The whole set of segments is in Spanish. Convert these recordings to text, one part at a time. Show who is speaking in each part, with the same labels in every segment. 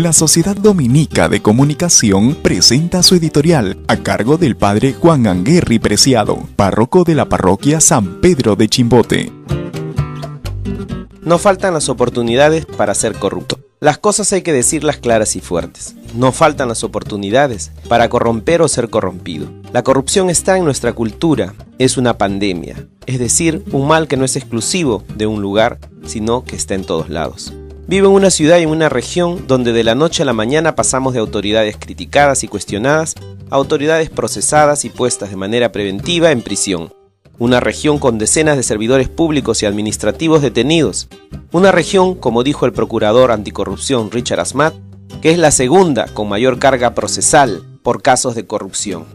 Speaker 1: La Sociedad Dominica de Comunicación presenta su editorial a cargo del padre Juan Anguerri Preciado, párroco de la parroquia San Pedro de Chimbote.
Speaker 2: No faltan las oportunidades para ser corrupto. Las cosas hay que decirlas claras y fuertes. No faltan las oportunidades para corromper o ser corrompido. La corrupción está en nuestra cultura, es una pandemia, es decir, un mal que no es exclusivo de un lugar, sino que está en todos lados. Vivo en una ciudad y en una región donde de la noche a la mañana pasamos de autoridades criticadas y cuestionadas a autoridades procesadas y puestas de manera preventiva en prisión. Una región con decenas de servidores públicos y administrativos detenidos. Una región, como dijo el procurador anticorrupción Richard Asmat, que es la segunda con mayor carga procesal por casos de corrupción.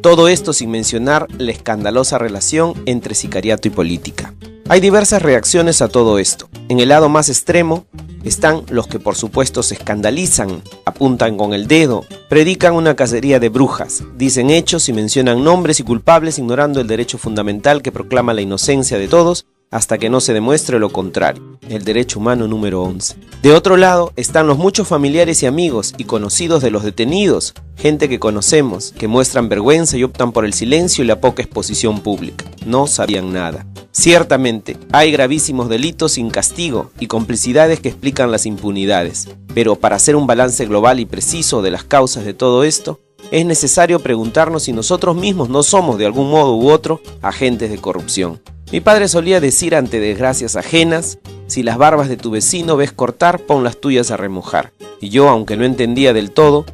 Speaker 2: Todo esto sin mencionar la escandalosa relación entre sicariato y política. Hay diversas reacciones a todo esto. En el lado más extremo están los que por supuesto se escandalizan, apuntan con el dedo, predican una cacería de brujas, dicen hechos y mencionan nombres y culpables ignorando el derecho fundamental que proclama la inocencia de todos hasta que no se demuestre lo contrario, el derecho humano número 11. De otro lado están los muchos familiares y amigos y conocidos de los detenidos, gente que conocemos, que muestran vergüenza y optan por el silencio y la poca exposición pública. No sabían nada. Ciertamente, hay gravísimos delitos sin castigo y complicidades que explican las impunidades, pero para hacer un balance global y preciso de las causas de todo esto, es necesario preguntarnos si nosotros mismos no somos de algún modo u otro agentes de corrupción. Mi padre solía decir ante desgracias ajenas, si las barbas de tu vecino ves cortar, pon las tuyas a remojar. Y yo, aunque no entendía del todo,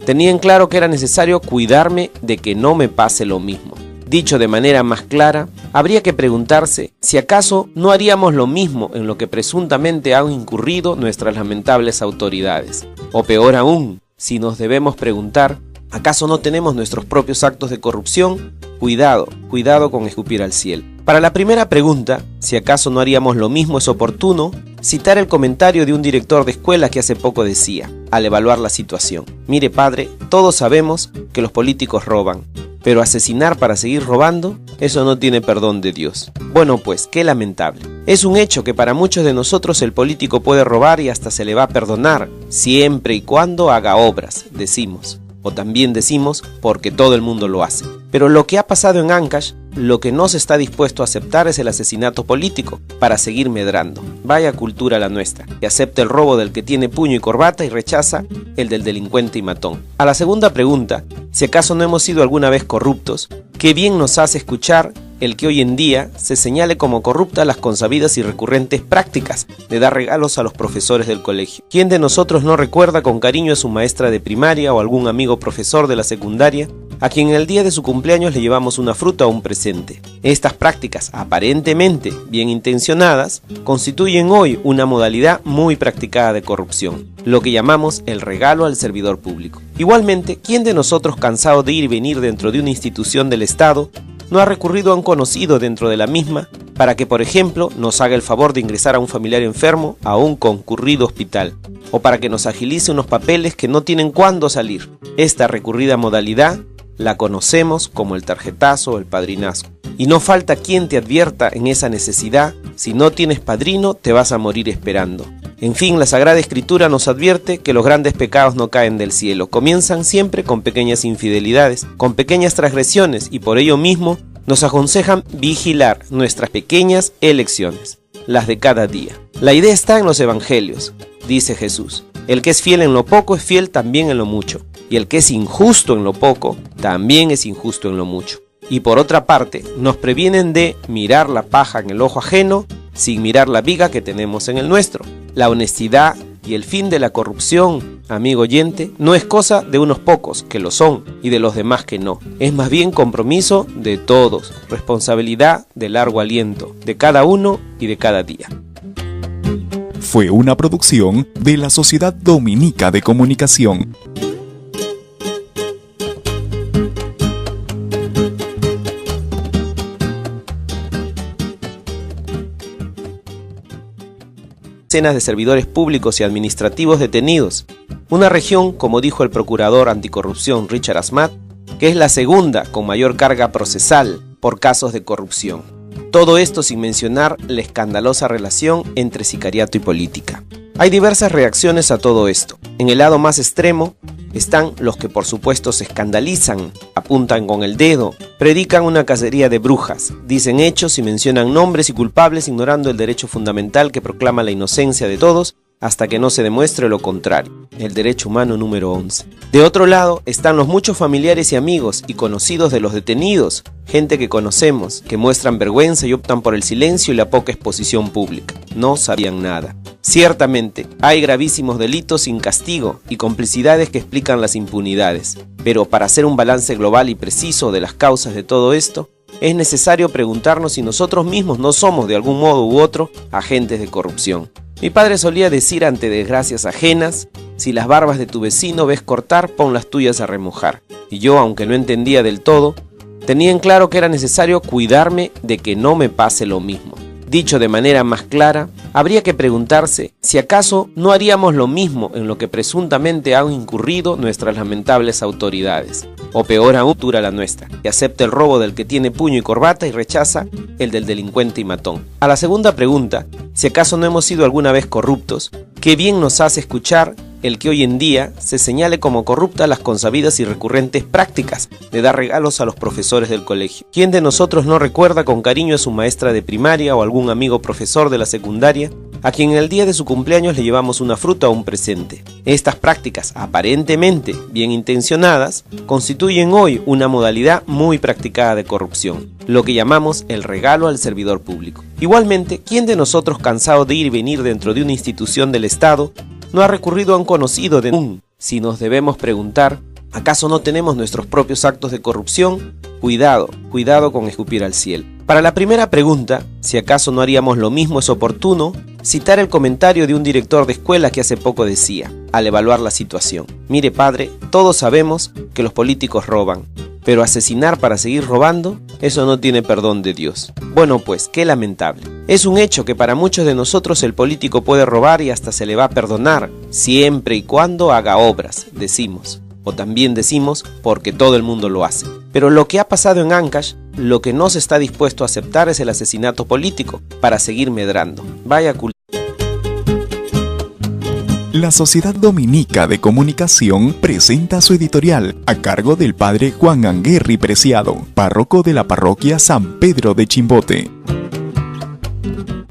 Speaker 2: tenía en claro que era necesario cuidarme de que no me pase lo mismo. Dicho de manera más clara, habría que preguntarse si acaso no haríamos lo mismo en lo que presuntamente han incurrido nuestras lamentables autoridades. O peor aún, si nos debemos preguntar, ¿acaso no tenemos nuestros propios actos de corrupción? Cuidado con escupir al cielo. Para la primera pregunta, si acaso no haríamos lo mismo, es oportuno citar el comentario de un director de escuela que hace poco decía, al evaluar la situación: mire padre, todos sabemos que los políticos roban, pero asesinar para seguir robando, eso no tiene perdón de Dios. Bueno pues, qué lamentable. Es un hecho que para muchos de nosotros el político puede robar y hasta se le va a perdonar, siempre y cuando haga obras, decimos. O también decimos porque todo el mundo lo hace. Pero lo que ha pasado en Ancash, lo que no se está dispuesto a aceptar es el asesinato político, para seguir medrando. Vaya cultura la nuestra, que acepta el robo del que tiene puño y corbata y rechaza el del delincuente y matón. A la segunda pregunta, si acaso no hemos sido alguna vez corruptos, qué bien nos hace escuchar el que hoy en día se señale como corruptas las consabidas y recurrentes prácticas de dar regalos a los profesores del colegio. ¿Quién de nosotros no recuerda con cariño a su maestra de primaria o algún amigo profesor de la secundaria a quien el día de su cumpleaños le llevamos una fruta o un presente? Estas prácticas, aparentemente bien intencionadas, constituyen hoy una modalidad muy practicada de corrupción, lo que llamamos el regalo al servidor público. Igualmente, ¿quién de nosotros, cansado de ir y venir dentro de una institución del Estado, no ha recurrido a un conocido dentro de la misma para que, por ejemplo, nos haga el favor de ingresar a un familiar enfermo a un concurrido hospital, o para que nos agilice unos papeles que no tienen cuándo salir? Esta recurrida modalidad la conocemos como el tarjetazo o el padrinazgo. Y no falta quien te advierta en esa necesidad: si no tienes padrino, te vas a morir esperando. En fin, la Sagrada Escritura nos advierte que los grandes pecados no caen del cielo, comienzan siempre con pequeñas infidelidades, con pequeñas transgresiones, y por ello mismo nos aconsejan vigilar nuestras pequeñas elecciones, las de cada día. La idea está en los evangelios, dice Jesús: el que es fiel en lo poco es fiel también en lo mucho, y el que es injusto en lo poco también es injusto en lo mucho. Y por otra parte, nos previenen de mirar la paja en el ojo ajeno sin mirar la viga que tenemos en el nuestro. La honestidad y el fin de la corrupción, amigo oyente, no es cosa de unos pocos, que lo son, y de los demás que no. Es más bien compromiso de todos, responsabilidad de largo aliento, de cada uno y de cada día.
Speaker 1: Fue una producción de la Sociedad Dominica de Comunicación.
Speaker 2: Decenas de servidores públicos y administrativos detenidos. Una región, como dijo el procurador anticorrupción Richard Asmat, que es la segunda con mayor carga procesal por casos de corrupción. Todo esto sin mencionar la escandalosa relación entre sicariato y política. Hay diversas reacciones a todo esto. En el lado más extremo están los que por supuesto se escandalizan, apuntan con el dedo, predican una cacería de brujas, dicen hechos y mencionan nombres y culpables ignorando el derecho fundamental que proclama la inocencia de todos hasta que no se demuestre lo contrario, el derecho humano número 11. De otro lado están los muchos familiares y amigos y conocidos de los detenidos, gente que conocemos, que muestran vergüenza y optan por el silencio y la poca exposición pública. No sabían nada. Ciertamente, hay gravísimos delitos sin castigo y complicidades que explican las impunidades, pero para hacer un balance global y preciso de las causas de todo esto, es necesario preguntarnos si nosotros mismos no somos de algún modo u otro agentes de corrupción. Mi padre solía decir ante desgracias ajenas, si las barbas de tu vecino ves cortar, pon las tuyas a remojar. Y yo, aunque no entendía del todo, tenía en claro que era necesario cuidarme de que no me pase lo mismo. Dicho de manera más clara, habría que preguntarse si acaso no haríamos lo mismo en lo que presuntamente han incurrido nuestras lamentables autoridades. O peor aún, la nuestra, que acepta el robo del que tiene puño y corbata y rechaza el del delincuente y matón. A la segunda pregunta, si acaso no hemos sido alguna vez corruptos, qué bien nos hace escuchar el que hoy en día se señale como corrupta las consabidas y recurrentes prácticas de dar regalos a los profesores del colegio. ¿Quién de nosotros no recuerda con cariño a su maestra de primaria o algún amigo profesor de la secundaria, a quien el día de su cumpleaños le llevamos una fruta o un presente? Estas prácticas, aparentemente bien intencionadas, constituyen hoy una modalidad muy practicada de corrupción, lo que llamamos el regalo al servidor público. Igualmente, ¿quién de nosotros, cansado de ir y venir dentro de una institución del Estado, no ha recurrido a un conocido de un? Si nos debemos preguntar, ¿acaso no tenemos nuestros propios actos de corrupción? Cuidado con escupir al cielo. Para la primera pregunta, si acaso no haríamos lo mismo, es oportuno citar el comentario de un director de escuela que hace poco decía, al evaluar la situación: mire padre, todos sabemos que los políticos roban, pero asesinar para seguir robando, eso no tiene perdón de Dios. Bueno pues, qué lamentable. Es un hecho que para muchos de nosotros el político puede robar y hasta se le va a perdonar, siempre y cuando haga obras, decimos. O también decimos porque todo el mundo lo hace. Pero lo que ha pasado en Ancash, lo que no se está dispuesto a aceptar es el asesinato político para seguir medrando. Vaya culpa.
Speaker 1: La Sociedad Dominica de Comunicación presenta su editorial a cargo del padre Juan Anguerri Preciado, párroco de la parroquia San Pedro de Chimbote.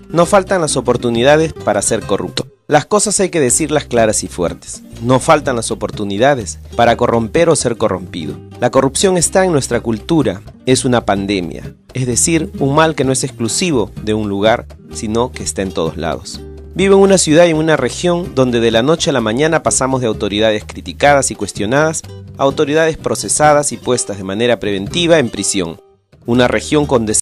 Speaker 2: No faltan las oportunidades para ser corrupto. Las cosas hay que decirlas claras y fuertes. No faltan las oportunidades para corromper o ser corrompido. La corrupción está en nuestra cultura, es una pandemia, es decir, un mal que no es exclusivo de un lugar, sino que está en todos lados. Vivo en una ciudad y en una región donde de la noche a la mañana pasamos de autoridades criticadas y cuestionadas a autoridades procesadas y puestas de manera preventiva en prisión. Una región con